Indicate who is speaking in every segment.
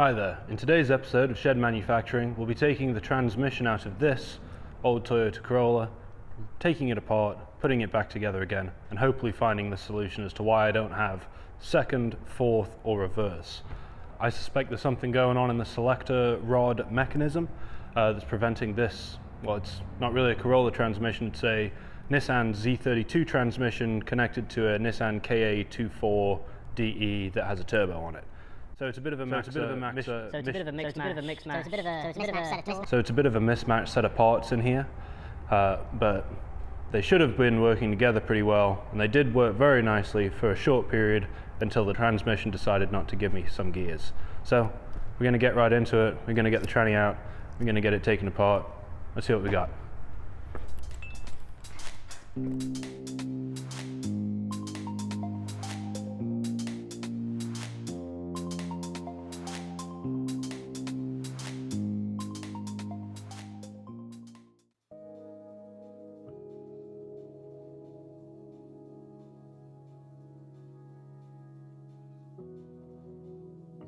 Speaker 1: Hi there. In today's episode of Shed Manufacturing, we'll be taking the transmission out of this old Toyota Corolla, taking it apart, putting it back together again, and hopefully finding the solution as to why I don't have second, fourth, or reverse. I suspect there's something going on in the selector rod mechanism that's preventing this. Well, it's not really a Corolla transmission, it's a Nissan Z32 transmission connected to a Nissan KA24DE that has a turbo on it. So it's a bit of a mismatch set of parts in here, but they should have been working together pretty well, and they did work very nicely for a short period until the transmission decided not to give me some gears. So we're going to get right into it. We're going to get the tranny out. We're going to get it taken apart. Let's see what we got.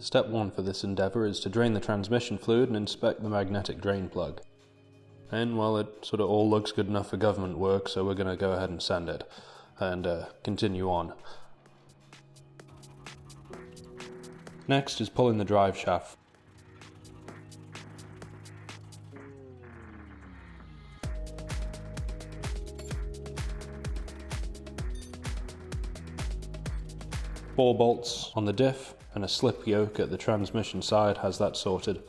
Speaker 1: Step 1 for this endeavour is to drain the transmission fluid and inspect the magnetic drain plug. And well, it sort of all looks good enough for government work, so we're going to go ahead and send it and continue on. Next is pulling the drive shaft. Ball bolts on the diff and a slip yoke at the transmission side has that sorted.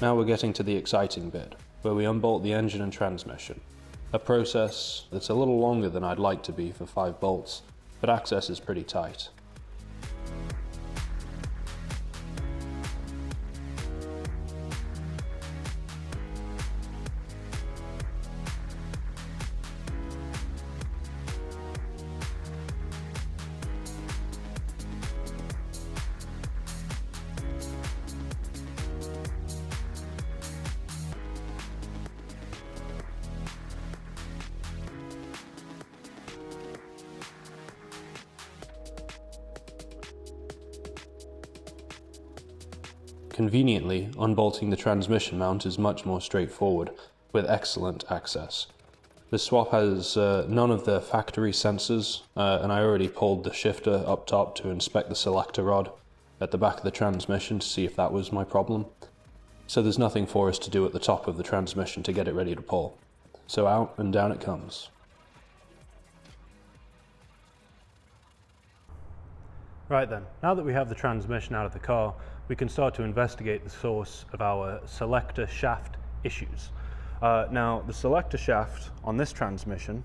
Speaker 1: Now we're getting to the exciting bit, where we unbolt the engine and transmission. A process that's a little longer than I'd like to be for 5 bolts, but access is pretty tight. Conveniently, unbolting the transmission mount is much more straightforward, with excellent access. This swap has none of the factory sensors, and I already pulled the shifter up top to inspect the selector rod at the back of the transmission to see if that was my problem. So there's nothing for us to do at the top of the transmission to get it ready to pull. So out and down it comes. Right then, now that we have the transmission out of the car, we can start to investigate the source of our selector shaft issues. Now, the selector shaft on this transmission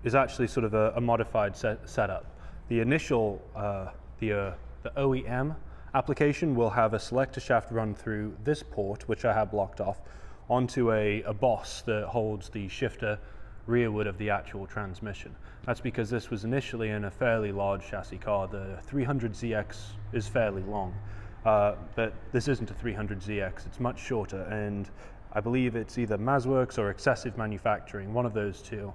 Speaker 1: is actually sort of a modified setup. The initial, the OEM application will have a selector shaft run through this port, which I have blocked off, onto a boss that holds the shifter rearward of the actual transmission. That's because this was initially in a fairly large chassis car. The 300ZX is fairly long, but this isn't a 300ZX, it's much shorter, and I believe it's either Mazworks or Excessive Manufacturing, one of those two,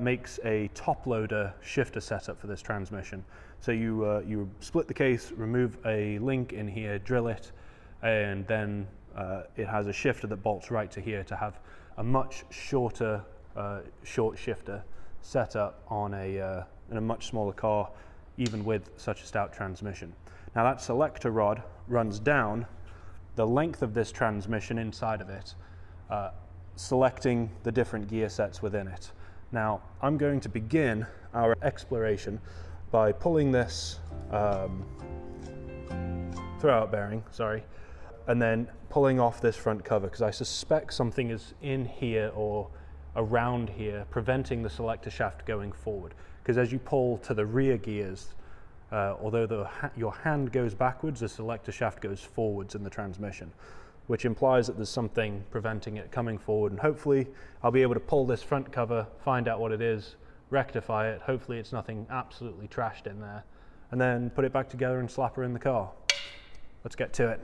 Speaker 1: makes a top loader shifter setup for this transmission. So you split the case, remove a link in here, drill it, and then it has a shifter that bolts right to here to have a much shorter short shifter set up on in a much smaller car, even with such a stout transmission. Now that selector rod runs down the length of this transmission inside of it, selecting the different gear sets within it. Now I'm going to begin our exploration by pulling this throwout bearing, and then pulling off this front cover, because I suspect something is in here or around here preventing the selector shaft going forward, because as you pull to the rear gears, although your hand goes backwards, the selector shaft goes forwards in the transmission. which implies that there's something preventing it coming forward, and hopefully I'll be able to pull this front cover, find out what it is, rectify it, hopefully it's nothing absolutely trashed in there, and then put it back together and slap her in the car. Let's get to it.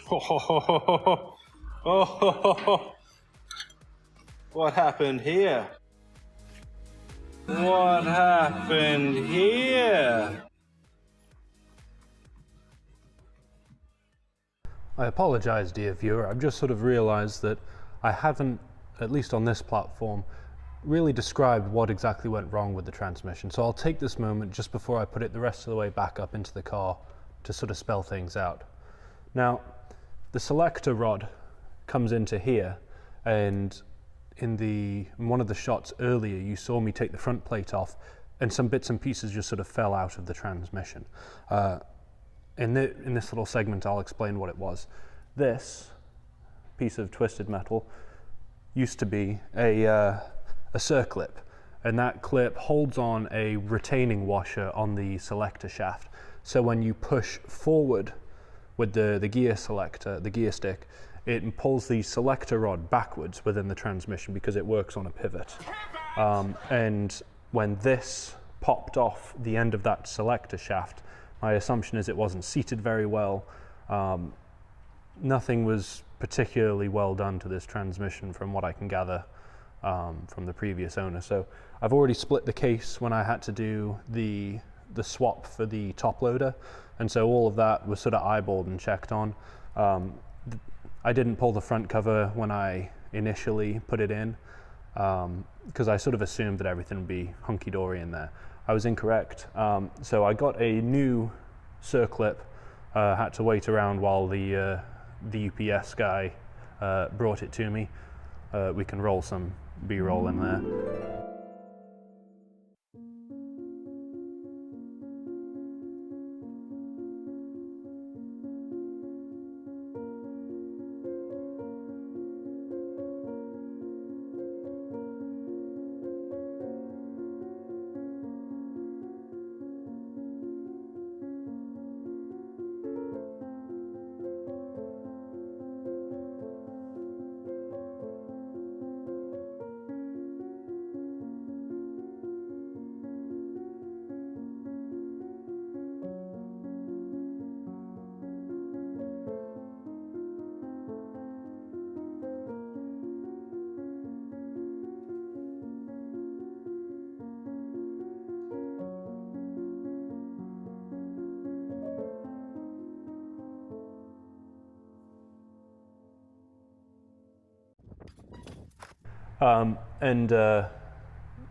Speaker 2: Oh, what happened here? What happened here?
Speaker 1: I apologize, dear viewer. I've just sort of realized that I haven't, at least on this platform, really described what exactly went wrong with the transmission. So I'll take this moment just before I put it the rest of the way back up into the car to sort of spell things out. Now, the selector rod comes into here, and in one of the shots earlier you saw me take the front plate off and some bits and pieces just sort of fell out of the transmission. In this little segment I'll explain what it was. This piece of twisted metal used to be a circlip, and that clip holds on a retaining washer on the selector shaft. So when you push forward with the gear selector, the gear stick, it pulls the selector rod backwards within the transmission because it works on a pivot. And when this popped off the end of that selector shaft, my assumption is it wasn't seated very well. Nothing was particularly well done to this transmission from what I can gather from the previous owner. So I've already split the case when I had to do the swap for the top loader, and so all of that was sort of eyeballed and checked on. I didn't pull the front cover when I initially put it in because I sort of assumed that everything would be hunky-dory in there. I was incorrect. So I got a new circlip, had to wait around while the UPS guy brought it to me. We can roll some B-roll in there.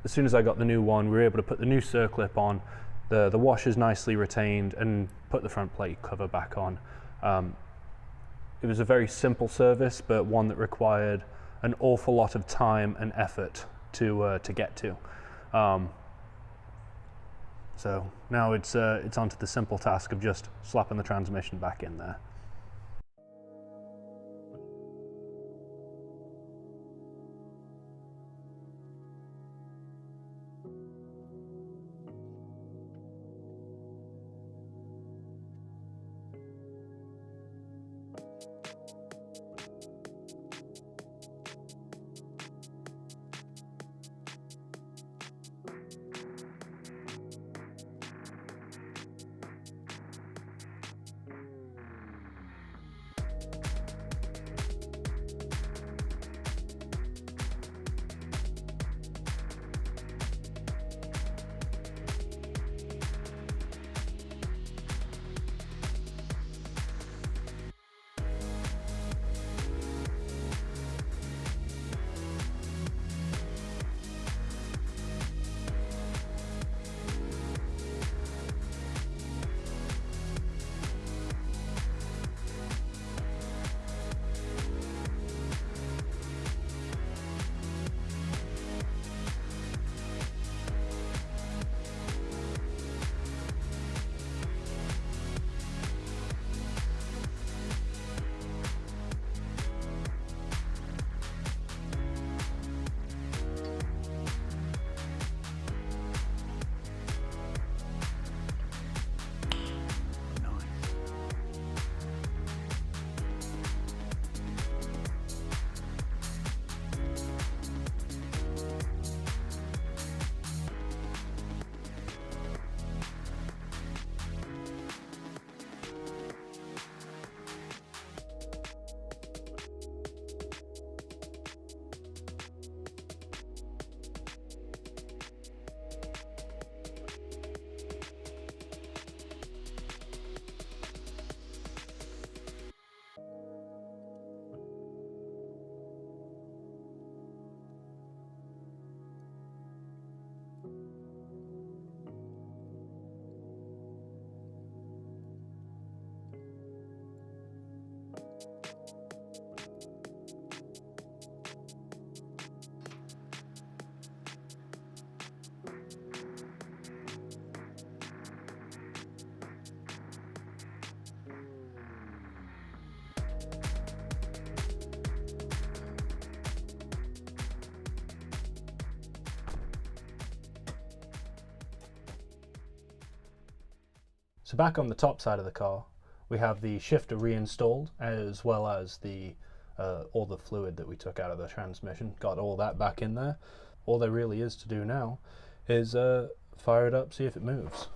Speaker 1: As soon as I got the new one, we were able to put the new circlip on, the washer's nicely retained, and put the front plate cover back on. It was a very simple service, but one that required an awful lot of time and effort to get to. So now it's onto the simple task of just slapping the transmission back in there. So back on the top side of the car, we have the shifter reinstalled, as well as the all the fluid that we took out of the transmission. Got all that back in there. All there really is to do now is fire it up, see if it moves.